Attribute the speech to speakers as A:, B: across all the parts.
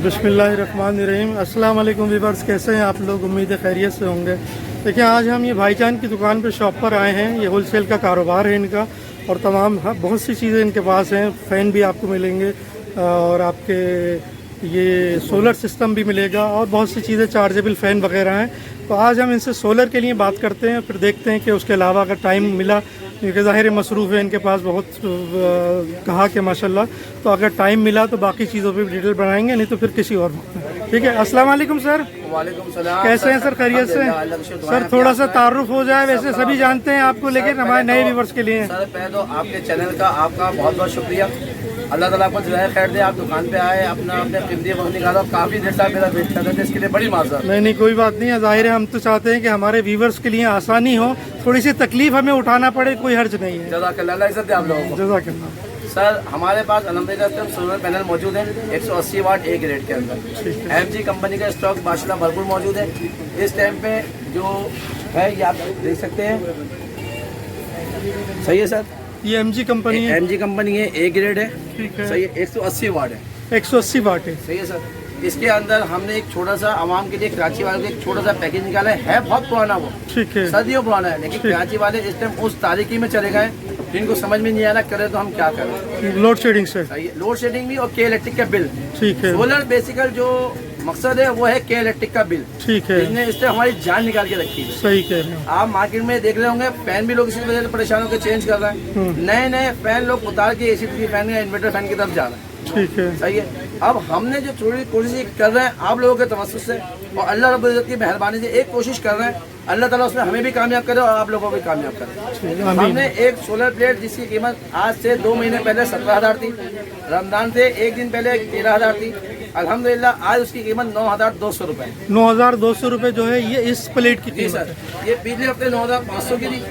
A: बिस्मिल्लाहिर्रहमानिर्रहीम। अस्सलाम वालेकुम व्यूअर्स, कैसे हैं आप लोग? उम्मीद है खैरियत से होंगे। देखिए, आज हम ये भाईजान की दुकान पे शॉप पर आए हैं। ये होलसेल का कारोबार है इनका और तमाम बहुत सी चीज़ें इनके पास हैं। फ़ैन भी आपको मिलेंगे और आपके ये सोलर सिस्टम भी मिलेगा और बहुत सी चीज़ें, चार्जेबल फ़ैन वगैरह हैं। तो आज हम इनसे सोलर के लिए बात करते हैं, फिर देखते हैं कि उसके अलावा अगर टाइम मिला, क्योंकि ज़ाहिर मसरूफ़ है इनके पास बहुत कहा कि माशाल्लाह, तो अगर टाइम मिला तो बाकी चीज़ों पे भी डिटेल बनाएंगे, नहीं तो फिर किसी और वक्त। ठीक है, अस्सलाम वालेकुम सर।
B: वालेकुम सलाम।
A: कैसे हैं सर? खैरियत से? सर थोड़ा सा तारुफ हो जाए, वैसे सभी जानते हैं आपको, लेकिन हमारे नए व्यूवर्स के लिए।
B: सर पहले तो आपके चैनल का आपका बहुत बहुत शुक्रिया। अल्लाह ताला आपको जज़ाए खैर दे। आप दुकान पे आए, अपना अपने कीमती वक्त निकाला, काफ़ी देर तक मेरा वेट कर रहे थे, इसके लिए बड़ी माज़रत।
A: नहीं, कोई बात नहीं है। ज़ाहिर है हम तो चाहते हैं कि हमारे व्यूवर्स के लिए आसानी हो, थोड़ी सी तकलीफ हमें उठाना पड़े, कोई हर्ज नहीं है।
B: जज़ाकल्लाह, अल्लाह इज़्ज़त दे आप लोगों को।
A: जज़ाकल्लाह।
B: सर हमारे पास अल्हम्दुलिल्लाह सोलर पैनल मौजूद है 180 वाट ए ग्रेड के अंदर। MG कंपनी का स्टॉक माशाल्लाह भरपूर मौजूद है। इस टाइम पे जो है ये आप देख सकते हैं, सही है सर।
A: ये MG कंपनी है?
B: MG कंपनी है, ए ग्रेड है।
A: ठीक है।
B: सही है, 180 वाट है।
A: 180 वाट है।
B: सही है सर। इसके अंदर हमने एक छोटा सा आवाम के लिए, कराची वाले को एक छोटा सा पैकेज निकाला है बहुत पुराना वो।
A: ठीक है।
B: सदियों पुराना है, लेकिन कराची वाले इस टाइम उस तारीखी में चले गए जिनको समझ में नहीं आ रहा करे तो हम क्या करें।
A: लोड शेडिंग से?
B: लोड शेडिंग भी और के इलेक्ट्रिक का बिल।
A: ठीक है।
B: सोलर बेसिकल जो मकसद है वो है के इलेक्ट्रिक का बिल।
A: ठीक है।
B: इसने इससे हमारी जान निकाल के रखी है।
A: सही कह रहे हैं
B: आप मार्केट में देख रहे होंगे, फैन भी लोग इसी वजह से परेशान होकर चेंज कर रहे हैं। नए नए फैन लोग उतार के AC फैन या इन्वर्टर फैन की तरफ जा रहे हैं।
A: ठीक है।
B: सही है। अब हमने जो थोड़ी कोशिश कर रहे हैं आप लोगों के तवज्जुह से और अल्लाह रब्बुल इज्जत की मेहरबानी से एक कोशिश कर रहे हैं, अल्लाह ताला उसमें हमें भी कामयाब करे और आप लोगों को भी कामयाब करे। हमने एक सोलर प्लेट जिसकी कीमत आज से 2 महीने पहले 17,000 थी, रमजान से एक दिन पहले 13,000 थी, अल्हम्दुलिल्लाह आज उसकी कीमत 9,200 रुपए।
A: 9,200 रुपए जो है ये इस प्लेट की कीमत
B: सर। ये पिछले हफ्ते 9,500 की थी,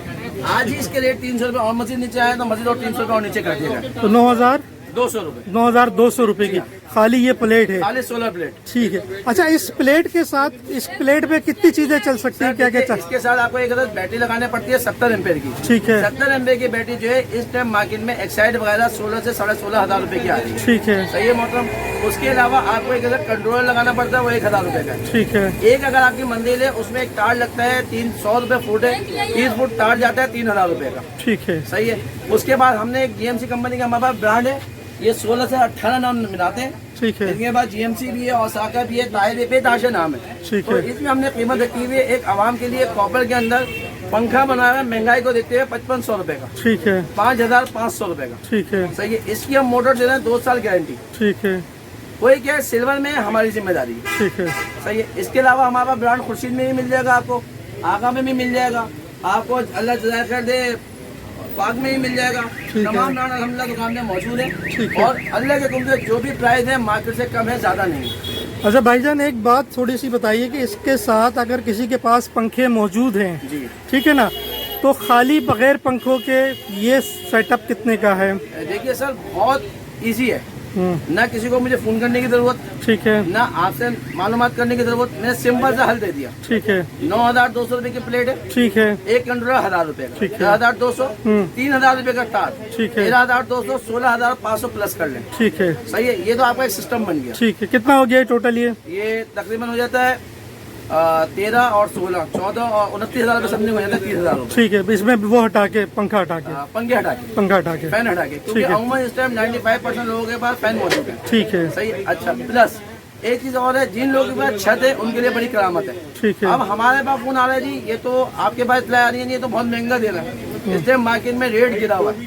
B: आज ही इसके रेट 300 रुपए और मजीद नीचे आया तो मजीद और 300 रुपए और नीचे कर दिया गया।
A: तो
B: 9,200 रुपए।
A: 9,200 रुपए की खाली ये प्लेट है?
B: खाली सोलर प्लेट।
A: ठीक है। अच्छा, इस प्लेट के साथ, इस प्लेट पे कितनी चीजें चल सकती हैं? क्या क्या चल?
B: इसके साथ आपको एक बैटरी लगानी पड़ती है 70 एम्पेयर की।
A: ठीक है।
B: 70 एम्पेयर की बैटरी जो है इस टाइम मार्केट में एक्साइड वगैरह 16 से 16,500 रुपए की आ रही है।
A: ठीक है।
B: सही है मोहतरम। उसके अलावा आपको एक कंट्रोलर लगाना पड़ता है, वो 1,000 रुपए का।
A: ठीक है।
B: एक अगर आपकी मंदिर है उसमें एक तार लगता है 300 रुपए फुट है, 30 फुट तार जाता है 3,000 रुपए का।
A: ठीक है।
B: सही है। उसके बाद हमने एक GMC कंपनी का हमारे पास ब्रांड है, ये 16 से 18 नाम मिलाते हैं।
A: ठीक है।
B: इसके बाद GMC भी है, ओसाका भी है, ताइबे पे ताशा नाम है।
A: ठीक
B: तो
A: है।
B: इसमें हमने कीमत रखी हुई है एक आवाम के लिए कॉपर के अंदर पंखा बना हुआ है, महंगाई को देखते हुए 5500 रुपए का।
A: ठीक है।
B: 5,500 रुपए का।
A: ठीक है।
B: सही है। इसकी हम मोटर दे रहे हैं 2 साल गारंटी।
A: ठीक है।
B: कोई क्या है, सिल्वर में हमारी जिम्मेदारी है।
A: ठीक है।
B: सही है। इसके अलावा हमारे पास ब्रांड खुर्शीद में भी मिल जाएगा, आपको आगा में भी मिल जाएगा, आपको अल्लाह जज़ाए खैर दे पाक में ही मिल जाएगा। तमाम ब्रांड अल्हम्दुलिल्लाह दुकान में मौजूद है और अल्लाह के हुक्म से जो भी प्राइस है मार्केट से कम है, ज्यादा नहीं है।
A: अच्छा भाईजान, एक बात थोड़ी सी बताइए कि इसके साथ अगर किसी के पास पंखे मौजूद हैं
B: जी,
A: ठीक है ना, तो खाली बगैर पंखों के ये सेटअप कितने का है?
B: देखिए सर, बहुत इजी है। ना किसी को मुझे फोन करने की जरूरत,
A: ठीक है,
B: ना आपसे मालूमात करने की जरूरत, मैंने सिंपल सा हल दे दिया।
A: ठीक है।
B: 9,200 रुपए की प्लेट है। ठीक
A: है।
B: एक कंट्रोलर 1,000 रुपए का,
A: ठीक है।
B: 1,200, 3,000 रुपए का तार,
A: ठीक है।
B: 13,200, 16,500 प्लस कर लें।
A: ठीक है।
B: सही है। ये तो आपका एक सिस्टम बन गया।
A: ठीक है। कितना हो गया टोटल?
B: ये तकरीबन हो जाता है 13 और 16, 14 और 29,000 रुपए समथिंग हो जाता है, 30,000 रुपए।
A: ठीक है। इसमें वो हटा के, पंखा हटा के,
B: पंखे हटा के,
A: पंखा हटा के,
B: फैन हटा के, क्योंकि अमूमन इस टाइम 95% लोगों के पास फैन मौजूद है।
A: ठीक है।
B: सही है। अच्छा, प्लस एक चीज और है, जिन लोगों के पास छत है उनके लिए बड़ी करामत है।
A: ठीक है।
B: अब हमारे पास फोन आ रहा है जी, ये तो आपके पास इतना आ रही है, ये तो बहुत महंगा दे रहा है, इस टाइम मार्केट में रेट गिरा हुआ है,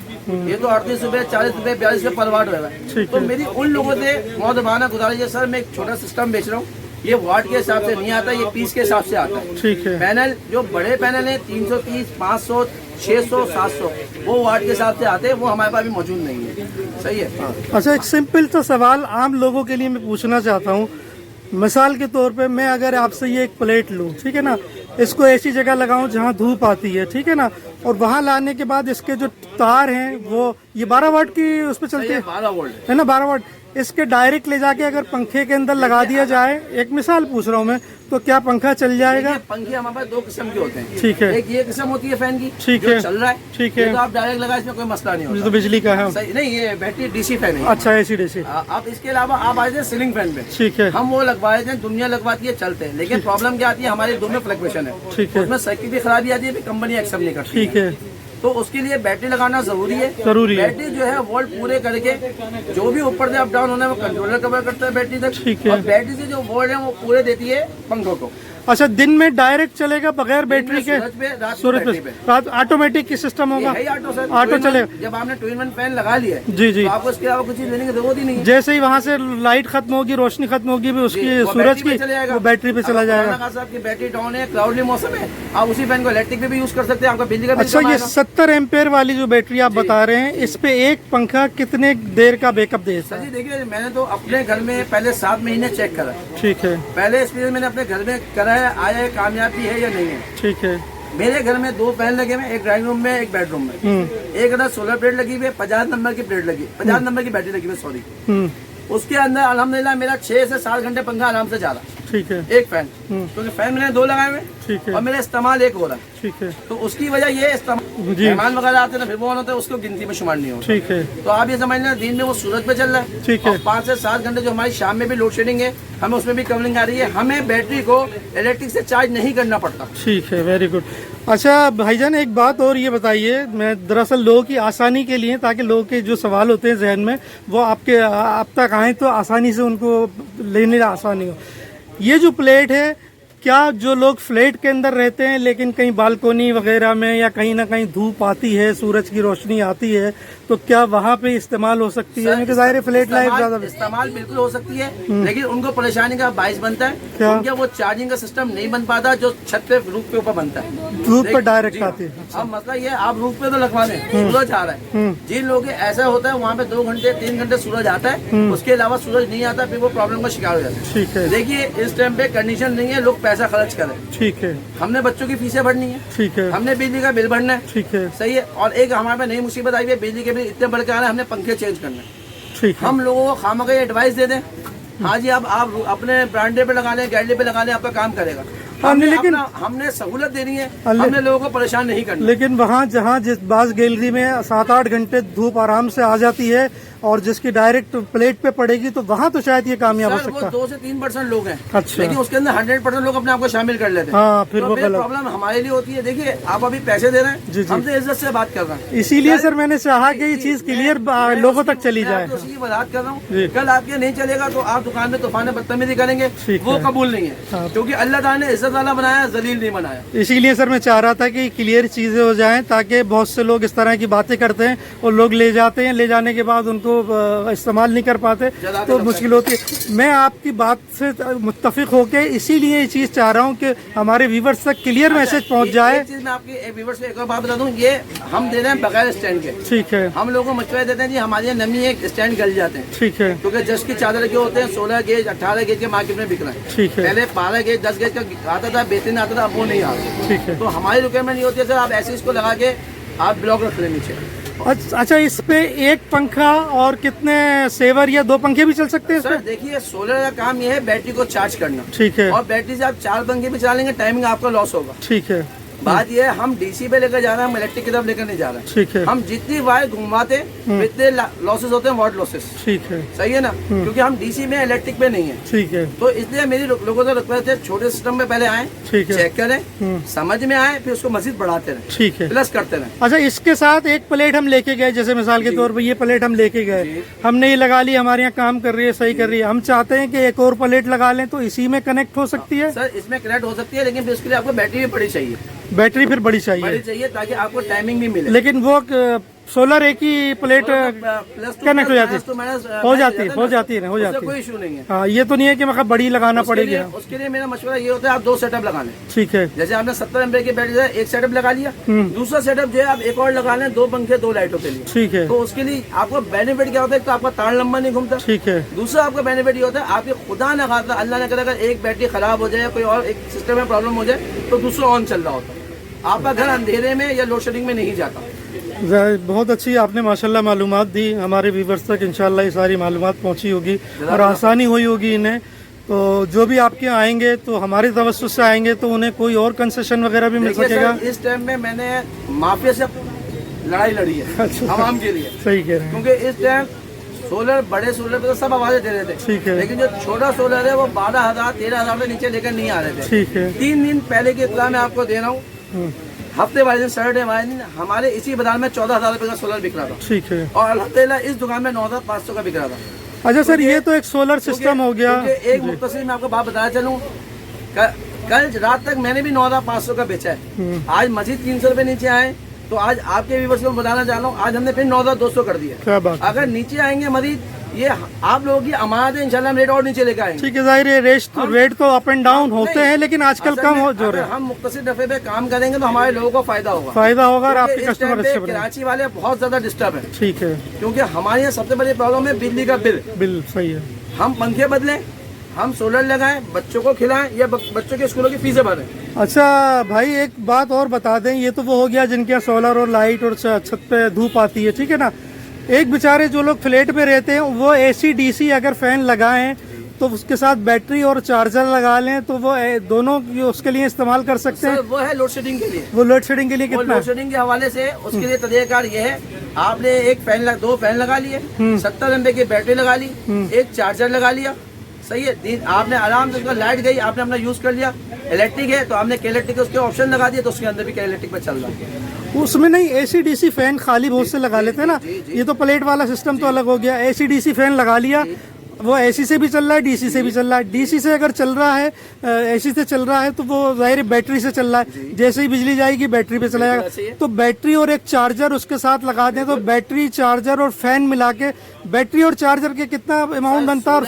B: ये तो 38 रुपए, 40 रुपए, 42 रुपए पर वाट हो रहा है। तो मेरी उन लोगों से मौदबाना गुजारिश है, सर मैं एक छोटा सिस्टम बेच रहा हूँ, ये वाट के हिसाब से नहीं आता, ये पीस के हिसाब से आता है।
A: ठीक है।
B: पैनल जो बड़े पैनल है 330, 500, 600, 700 वो वाट के हिसाब से आते हैं, वो हमारे पास भी मौजूद नहीं है। सही है।
A: अच्छा, एक सिंपल सा सवाल आम लोगों के लिए मैं पूछना चाहता हूँ। मिसाल के तौर पे मैं अगर आपसे ये एक प्लेट लूँ, ठीक है ना, इसको ऐसी जगह लगाऊं जहाँ धूप आती है, ठीक है ना, और वहाँ लाने के बाद इसके जो तार हैं वो ये 12 वाट की उस पर चलती है,
B: 12 वोल्ट
A: है ना, 12 वाट। इसके डायरेक्ट ले जाके अगर पंखे के अंदर लगा दिया जाए, एक मिसाल पूछ रहा हूँ मैं, तो क्या पंखा चल जाएगा?
B: पंखे हमारे पास दो किस्म के होते हैं।
A: ठीक है।
B: एक ये किस्म होती है फैन की,
A: ठीक
B: जो
A: है,
B: चल रहा है।
A: ठीक है।
B: तो आप डायरेक्ट लगा, इसमें कोई मसला नहीं
A: ये
B: होता।
A: तो बिजली का है।
B: सही नहीं, ये बैटरी डीसी फैन है।
A: अच्छा, एसी डीसी।
B: आप इसके अलावा आप आए थे सीलिंग फैन पे।
A: ठीक है।
B: हम वो लगवाए थे, दुनिया लगवाती है, चलते हैं, लेकिन प्रॉब्लम क्या आती है, हमारे दो में फ्लक्चुएशन है।
A: ठीक है।
B: उसमें सर्किट भी खराबी आती है, कंपनी एक्सेप्ट नहीं करती।
A: ठीक है।
B: तो उसके लिए बैटरी लगाना जरूरी है। बैटरी जो है वोल्ट पूरे करके जो भी ऊपर से अप डाउन होना है वो कंट्रोलर कवर करता है बैटरी तक।
A: ठीक है।
B: और बैटरी से जो वोल्ट है वो पूरे देती है पंखों को।
A: अच्छा, दिन में डायरेक्ट चलेगा बगैर बैटरी के?
B: सूरज पे, रात में
A: सूरज
B: बैटरी
A: पे।
B: पे।
A: रात ऑटोमेटिक की सिस्टम होगा?
B: है ऑटो सर,
A: ऑटो चलेगा।
B: जब आपने 2-in-1 फैन लगा लिया है,
A: जी जी।
B: तो आपको इसके अलावा कुछ चीज लेने की जरूरत ही नहीं है।
A: जैसे ही वहाँ से लाइट खत्म होगी, रोशनी खत्म होगी, भी उसकी
B: वो
A: सूरज
B: बैटरी
A: की
B: पे चले जाएगा।
A: वो बैटरी पे चला जाएगा।
B: आपकी बैटरी डाउन है, क्लाउडली मौसम है, आप उसी फैन को इलेक्ट्रिक पे भी यूज कर सकते हैं, आपका बिजली का बिल
A: अच्छा,
B: कम
A: ये
B: आएगा।
A: 70 एम्पेयर वाली जो बैटरी आप बता रहे हैं, इस पे एक पंखा कितने देर का बैकअप देता
B: सर
A: है?
B: जी देखिए, मैंने तो अपने घर में पहले 7 महीने चेक करा।
A: ठीक है।
B: पहले एक्सपीरियंस मैंने अपने घर में करा है, आया है, कामयाबी है या नहीं है।
A: ठीक है।
B: मेरे घर में 2 फैन लगे हुए, एक ड्राइंग रूम में, एक बेडरूम में। एक अंदर सोलर प्लेट लगी हुई है, 50 नंबर की प्लेट लगी, 50 नंबर की बैटरी लगी हुई, सॉरी। उसके अंदर अल्हम्दुलिल्लाह मेरा 6 से 7 घंटे पंखा आराम से जा रहा है।
A: ठीक है।
B: एक फैन, क्योंकि फैन मैंने 2 लगाए हुए,
A: ठीक है।
B: और मेरा इस्तेमाल एक हो रहा है।
A: ठीक है।
B: तो उसकी वजह ये
A: जी।
B: मेहमान वगैरह आते हैं ना, फिर वो होते हैं, उसको गिनती में शुमार नहीं होता।
A: ठीक है।
B: तो आप ये समझ लें, दिन में वो सूरज पे चल रहा है।
A: ठीक है।
B: 5 से 7 घंटे जो हमारी शाम में भी लोड शेडिंग है, हमें उसमें भी कवरिंग आ रही है, हमें बैटरी को इलेक्ट्रिक से चार्ज नहीं करना पड़ता।
A: ठीक है, वेरी गुड। अच्छा भाईजान, एक बात और ये बताइए, मैं दरअसल लोगों की आसानी के लिए, ताकि लोगों के जो सवाल होते हैं जहन में वो आप तक आए तो आसानी से उनको लेने में आसानी हो। ये जो प्लेट है, क्या जो लोग फ्लैट के अंदर रहते हैं लेकिन कहीं बालकोनी वगैरह में या कहीं ना कहीं धूप आती है, सूरज की रोशनी आती है, तो क्या वहाँ पे इस्तेमाल हो सकती है? क्योंकि जाहिर है फ्लैट लाइफ ज्यादा
B: इस्तेमाल बिल्कुल हो सकती है, लेकिन उनको परेशानी का बाइस बनता है।
A: क्या?
B: उनके वो चार्जिंग का सिस्टम नहीं बन पाता जो छत पे रूफ के ऊपर बनता है,
A: धूप पर डायरेक्ट आती है।
B: अब मसला ये, आप रूफ पे तो लगवा लें, सूरज आ रहा है। जिन लोगों के ऐसा होता है वहाँ पे 2 घंटे 3 घंटे सूरज आता है, उसके अलावा सूरज नहीं आता, फिर वो प्रॉब्लम का शिकार हो जाता है।
A: ठीक है।
B: देखिए, इस टाइम पे कंडीशन नहीं है लोग पैसा खर्च करें।
A: ठीक है।
B: हमने बच्चों की फीसें भरनी है,
A: ठीक है।
B: हमने बिजली का बिल भरना है,
A: ठीक है।
B: सही है। और एक हमारे पे नई मुसीबत आई है, बिजली के बिल इतने बढ़ के आ रहे हैं, हमने पंखे चेंज करने हैं।
A: ठीक है।
B: हम लोगों को खामखा एडवाइस दे दें, हाँ जी आप अपने ब्रांडे पे लगा लें, गैलरी पे लगा लें, आपका काम करेगा।
A: लेकिन
B: हमने सहूलत देनी है, हमने लोगों को परेशान नहीं करना।
A: लेकिन वहाँ जहाँ जिस बास गैलरी में 7-8 घंटे धूप आराम से आ जाती है और जिसकी डायरेक्ट प्लेट पे पड़ेगी, तो वहाँ तो शायद ये कामयाब हो
B: सर,
A: सकता है।
B: वो 2 से 3% लोग हैं।
A: अच्छा।
B: लेकिन उसके अंदर 100% लोग अपने आप को शामिल कर लेते हैं।
A: हाँ, फिर
B: तो
A: वो गलत
B: प्रॉब्लम हमारे लिए होती है। देखिए, आप अभी पैसे दे रहे हैं,
A: जी, जी।
B: हमसे इज्जत से बात कर रहे हैं,
A: इसीलिए सर मैंने चाहा कि ये चीज क्लियर लोगों तक चली जाए।
B: मैं उसी की वजाहत कर रहा
A: जी।
B: हूँ। कल आपके नहीं चलेगा तो आप दुकान में तूफान बदतमीजी करेंगे,
A: ठीक
B: वो
A: है।
B: कबूल नहीं है,
A: हाँ।
B: क्योंकि अल्लाह ताला ने इज्जत वाला बनाया, जलील नहीं बनाया।
A: इसीलिए सर मैं चाह रहा था कि क्लियर चीजें हो जाएं, ताकि बहुत से लोग इस तरह की बातें करते हैं और लोग ले जाते हैं, ले जाने के बाद उनको इस्तेमाल नहीं कर पाते तो मुश्किल होती है। मैं आपकी बात से मुत्तफिक होके इसीलिए ये चीज चाह रहा हूँ कि हमारे व्यूवर्स तक क्लियर मैसेज पहुँच जाए।
B: एक चीज मैं आपके व्यूअर्स को एक और बात बता दूं, ये हम दे रहे हैं बगैर स्टैंड के।
A: ठीक है।
B: हम लोगों को मशवरा देते हैं जी, हमारे यहाँ नमी एक स्टैंड गल जाते हैं,
A: ठीक है।
B: क्योंकि जस्ट की चादर के होते हैं 16 गेज 18 गेज के मार्केट में बिक रहे हैं।
A: ठीक है।
B: पहले 12 गेज 10 गेज का आता था, बेहतरीन आता था, अब वो नहीं आता।
A: ठीक है।
B: तो हमारी रिक्वायरमेंट ये होती है सर, आप ऐसे इसको लगा के आप ब्लॉक रख लें नीचे।
A: अच्छा, इस पे एक पंखा और कितने सेवर या 2 पंखे भी चल सकते हैं इस
B: सर
A: पे?
B: देखिए, सोलर का काम ये है बैटरी को चार्ज करना।
A: ठीक है।
B: और बैटरी से आप 4 पंखे भी चला लेंगे, टाइमिंग आपका लॉस होगा।
A: ठीक है।
B: बात ये है, हम डीसी पे लेकर जा रहे हैं, हम इलेक्ट्रिक की तरफ लेकर नहीं जा रहे हैं।
A: ठीक है।
B: हम जितनी वायर घुमाते इतने लॉसेस होते हैं, वॉट लॉसेस।
A: ठीक है।
B: सही है ना, क्योंकि हम डीसी में इलेक्ट्रिक पे नहीं है।
A: ठीक है।
B: तो इसलिए मेरी लोगों से रिक्वेस्ट है, छोटे सिस्टम में पहले आए,
A: ठीक है।
B: चेक करें, समझ में आए, फिर उसको मजीद बढ़ाते रहे,
A: ठीक है।
B: प्लस करते रहे।
A: अच्छा, इसके साथ एक प्लेट हम लेके गए, जैसे मिसाल के तौर पर ये प्लेट हम लेके गए, हमने ये लगा ली, हमारे यहाँ काम कर रही है, सही कर रही है, हम चाहते हैं कि एक और प्लेट लगा लें, तो इसी में कनेक्ट हो सकती है?
B: सर इसमें कनेक्ट हो सकती है, लेकिन फिर उसके लिए आपको बैटरी भी बड़ी चाहिए।
A: बैटरी फिर बड़ी
B: बड़ी चाहिए ताकि आपको टाइमिंग भी मिले।
A: लेकिन वो सोलर एक ही प्लेट कनेक्ट हो जाती है, हो जाती है।
B: कोई इशू नहीं है।
A: हाँ, ये तो नहीं है कि मतलब बड़ी लगाना पड़ेगी।
B: उसके लिए मेरा मशवरा ये होता है, आप 2 सेटअप लगा लें।
A: ठीक है।
B: जैसे आपने 70 एम्पीयर की बैटरी है, एक सेटअप लगा लिया, दूसरा सेटअप जो है आप एक और लगा लें, 2 पंखे 2 लाइटों के लिए।
A: ठीक है।
B: तो उसके लिए आपको बेनिफिट क्या होता है, तो आपका तार लंबा नहीं घूमता।
A: ठीक है।
B: दूसरा आपका बेनिफिट ये होता है, आपके खुदा न खास्ता अल्लाह ने करे अगर एक बैटरी खराब हो जाए या कोई और एक सिस्टम में प्रॉब्लम हो जाए, तो दूसरा ऑन चल रहा होता है, आपका घर अंधेरे में या लोड शेडिंग में नहीं जाता।
A: बहुत अच्छी आपने माशाल्लाह मालूमात दी हमारे व्यूवर्स तक। इंशाल्लाह ये सारी मालूमात पहुंची होगी और आसानी हुई होगी इन्हें। तो जो भी आपके यहाँ आएंगे तो हमारे तवस्सुस से आएंगे तो उन्हें कोई और कंसेशन वगैरह भी मिल सकेगा?
B: इस टाइम में मैंने माफिया से लड़ाई लड़ी है आवाम के लिए।
A: सही कह रहे हैं।
B: क्योंकि इस टाइम सोलर, बड़े सोलर पे तो सब आवाजें दे रहे थे,
A: ठीक है।
B: लेकिन जो छोटा सोलर है वो 12,000 13,000 से नीचे लेकर नहीं आ रहे थे।
A: ठीक है।
B: 3 दिन पहले की इत्तला मैं आपको दे रहा हूँ, हफ्ते वाले दिन सैटरडे वाले दिन हमारे इसी बाजार में 14,000 रुपए का सोलर बिक रहा था। ठीक है। और अल्हम्दुलिल्लाह इस दुकान में 9,500 का बिक रहा था।
A: अच्छा सर, ये तो एक सोलर सिस्टम हो गया।
B: एक मुख्तसर मैं आपको बात बताया चलूँ, कल रात तक मैंने भी 9,500 का बेचा है। आज मजीद 300 रुपए नीचे आए तो आज आपके व्यूअर्स को बताना चाह रहा हूँ, आज हमने फिर 9,200 कर दिया।
A: क्या बात।
B: अगर नीचे आएंगे मजीद, ये आप लोगों की अमानत है, इंशाल्लाह हम रेट और नीचे लेकर आएंगे।
A: ठीक है, जाहिर है रेट तो अप एंड डाउन होते हैं, लेकिन आजकल कम हो जो रहे।
B: हम मुख्तसर दफे पे काम करेंगे तो हमारे लोगों को फायदा होगा
A: और आपके कस्टमर अच्छे बनेंगे।
B: कराची वाले बहुत ज्यादा डिस्टर्ब है।
A: ठीक है।
B: क्योंकि हमारे यहाँ सबसे बड़ी प्रॉब्लम है बिजली का बिल। सही है। हम पंखे बदलें, हम सोलर लगाएं, बच्चों को खिलाएं या बच्चों के स्कूलों की फीसें भरें।
A: अच्छा भाई, एक बात और बता दें, ये तो वो हो गया जिनके यहाँ सोलर और लाइट और छत पे धूप आती है, ठीक है ना। एक बेचारे जो लोग फ्लैट में रहते हैं वो AC DC अगर फैन लगाएं तो उसके साथ बैटरी और चार्जर लगा लें तो वो दोनों उसके लिए इस्तेमाल कर सकते हैं।
B: वो है लोड शेडिंग के लिए।
A: वो लोड शेडिंग के लिए कितना?
B: लोड शेडिंग के हवाले से उसके लिए तरीकाकार ये है, आपने एक फैन दो फैन लगा लिए, 70 MA की बैटरी लगा ली, एक चार्जर लगा लिया, सही है। आपने आराम से उसका लाइट गई, आपने अपना यूज कर लिया। इलेक्ट्रिक है तो आपने इलेक्ट्रिक उसके ऑप्शन लगा दिए तो उसके अंदर भी इलेक्ट्रिक पे चल रहा है।
A: उसमें नहीं AC DC फैन खाली बहुत से लगा लेते हैं ना। ये तो प्लेट वाला सिस्टम तो अलग हो गया। AC DC फैन लगा लिया, वो AC से भी चल रहा है, DC से भी चल रहा है। DC से अगर चल रहा है, AC से चल रहा है तो वो जाहिर बैटरी से चल रहा है। जैसे ही बिजली जाएगी बैटरी पे चला जाएगा। तो बैटरी और एक चार्जर उसके साथ लगा दें तो बैटरी, चार्जर और फैन मिला के बैटरी और चार्जर के कितना अमाउंट बनता है?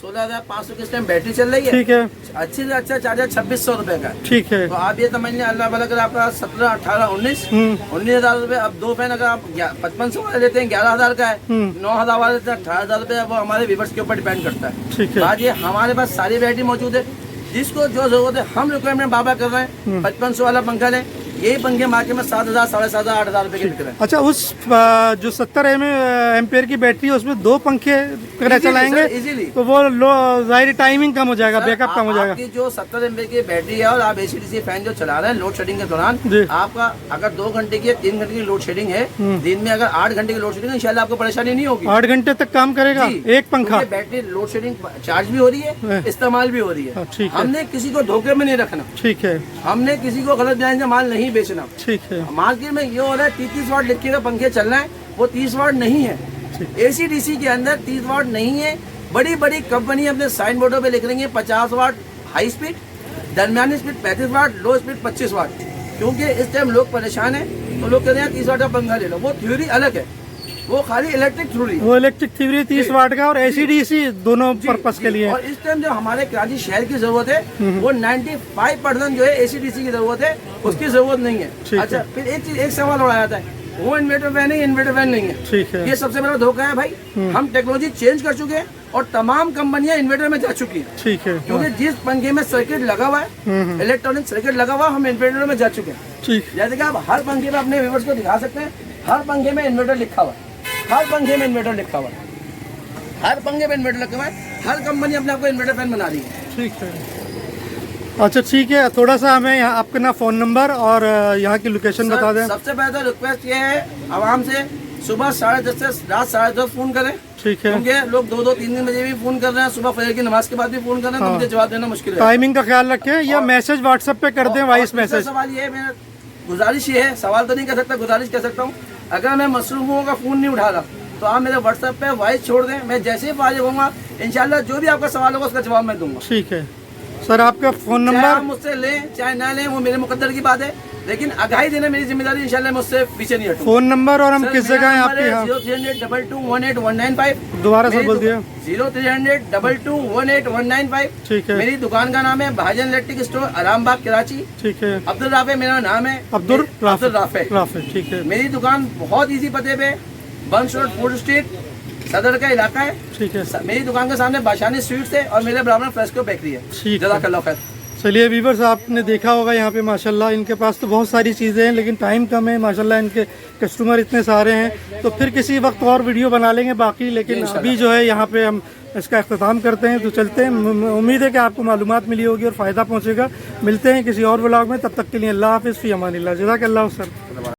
B: 16,500 की टाइम बैटरी चल रही है।
A: ठीक है।
B: अच्छे से अच्छा चार्जर 2,600 रुपए का।
A: ठीक है।
B: तो आप ये समझ लें, अल्लाह भला कर आपका 17, 18, 19,000 रुपए। अब दो फैन अगर आप 5500 वाले लेते हैं 11,000 का है, 9,000 वाले लेते हैं 18,000 रुपए। वो हमारे व्यूअर्स के ऊपर डिपेंड करता है।
A: ठीक है।
B: आज ये हमारे पास सारी वैरायटी मौजूद है, जिसको जो जरूरत है हम रिक्वायरमेंट बाबा कर रहे हैं। 5500 वाला पंखा लें, यही पंखे मार्केट में 7,000, 7,500, 8,000 रुपए के बिक रहे हैं।
A: अच्छा, उस जो 70 एम्पेयर की बैटरी है उसमें 2 पंखे चलाएंगे
B: इजीली
A: तो वो जाहिर टाइमिंग कम हो जाएगा, बैकअप कम हो जाएगा।
B: आपकी जो 70 एमपी की बैटरी है और आप AC DC फैन जो चला रहे हैं लोड शेडिंग के दौरान, आपका अगर 2 घंटे की 3 घंटे की लोड शेडिंग है, दिन में अगर 8 घंटे की लोड शेडिंग है, इंशाल्लाह आपको परेशानी नहीं होगी।
A: 8 घंटे तक काम करेगा एक पंखा।
B: बैटरी लोड शेडिंग चार्ज भी हो रही है, इस्तेमाल भी हो रही है। हमने किसी को धोखे में नहीं रखना।
A: ठीक है।
B: हमने किसी को गलत बयान से माल नहीं बेचना।
A: ठीक है।
B: मार्केट में ये हो रहा है 30 वाट लिख के पंखे चल रहे हैं, वो 30 वाट नहीं है। AC DC के अंदर 30 वाट नहीं है। बड़ी बड़ी कंपनी अपने साइन बोर्डों पे लिख रही है 50 वाट हाई स्पीड, दरमियानी स्पीड 35 वाट, लो स्पीड 25 वाट। क्योंकि इस टाइम लोग परेशान है तो लोग कह रहे हैं 30 वाट का पंखा ले लो। वो थ्योरी अलग है, वो खाली इलेक्ट्रिक थ्योरी।
A: वो इलेक्ट्रिक थ्योरी 30 वाट का और AC DC दोनों पर्पस के लिए।
B: और इस टाइम जो हमारे कराची शहर की जरूरत है वो 95% जो है AC DC की जरूरत है, उसकी जरूरत नहीं है। अच्छा, फिर एक सवाल और आ जाता है, वो इन्वर्टर फैन है, इन्वर्टर फैन नहीं है। ठीक है। ये सबसे बड़ा धोखा है भाई। हम टेक्नोलॉजी चेंज कर चुके हैं और तमाम कंपनियां इन्वर्टर में जा चुकी हैं। ठीक है। क्योंकि जिस पंखे में सर्किट लगा हुआ है, इलेक्ट्रॉनिक सर्किट लगा हुआ, हम इन्वर्टर में जा चुके हैं। ठीक। जैसे कि आप हर पंखे में अपने व्यूअर्स को दिखा सकते हैं, हर पंखे में इन्वर्टर लिखा हुआ है, हर पंखे में इन्वर्टर लिखा हुआ है, हर पंखे में इन्वर्टर लिखा हुआ है। हर कंपनी अपने आपको इन्वर्टर फैन बना रही है। ठीक है।
A: अच्छा ठीक है, थोड़ा सा हमें यहाँ आपका ना फ़ोन नंबर और यहाँ की लोकेशन बता दें।
B: सबसे पहले तो रिक्वेस्ट ये है आवाम से, सुबह 10:30 से रात 10:30 फोन करें। ठीक है। क्योंकि लोग 2-2, 3 बजे भी फोन कर रहे हैं, सुबह फजर की नमाज के बाद भी फोन कर रहे हैं। तो मुझे जवाब देना मुश्किल है।
A: टाइमिंग का ख्याल रखें या मैसेज व्हाट्सएप पे कर दें, वॉइस मैसेज।
B: सवाल ये है, मेरा गुजारिश ये है, सवाल तो नहीं कर सकता, गुजारिश कर सकता हूँ, अगर मैं मसरूफ हूँ का फोन नहीं उठा रहा तो आप मेरे व्हाट्सएप पे वॉइस छोड़ दें। मैं जैसे ही फारिग होऊंगा इंशाल्लाह जो भी आपका सवाल होगा उसका जवाब मैं दूंगा।
A: ठीक है सर, आपका फोन नंबर?
B: आप मुझसे लें चाहे ना लें, वो मेरे मुकद्दर की बात है, लेकिन आगाही देना मेरी जिम्मेदारी। इंशाल्लाह मुझसे पीछे नहीं हटूंगा।
A: फोन नंबर और हम किस जगह हैं आपके यहाँ?
B: 03002218
A: दोबारा से बोल दिया।
B: 03002218 ठीक है। मेरी दुकान का नाम है भाईजान इलेक्ट्रिक स्टोर, आरामबाग, कराची। ठीक है। अब्दुल राफे मेरा नाम है, अब्दुल राफे। ठीक है। मेरी दुकान बहुत इजी पते पे, बंस रोड, फूड स्ट्रीट, सदर का इलाका है। ठीक है। मेरी दुकान के सामने बाशानी स्वीट्स है और मेरे बराबर फ्रेस्को बेकरी है। जज़ाकल्लाह खैर।
A: चलिए वीवर्स, आपने देखा होगा यहाँ पे माशाल्लाह इनके पास तो बहुत सारी चीज़ें हैं, लेकिन टाइम कम है माशाल्लाह, इनके कस्टमर इतने सारे हैं, तो फिर किसी वक्त और वीडियो बना लेंगे बाकी। लेकिन अभी जो है यहाँ पे हम इसका अख्ताम करते हैं, तो चलते हैं। उम्मीद है कि आपको मालूमात मिली होगी और फ़ायदा पहुँचेगा। मिलते हैं किसी और व्लॉग में, तब तक के लिए अल्लाह हाफ़िज़, फ़ी अमानिल्लाह, जज़ाकल्लाह सर।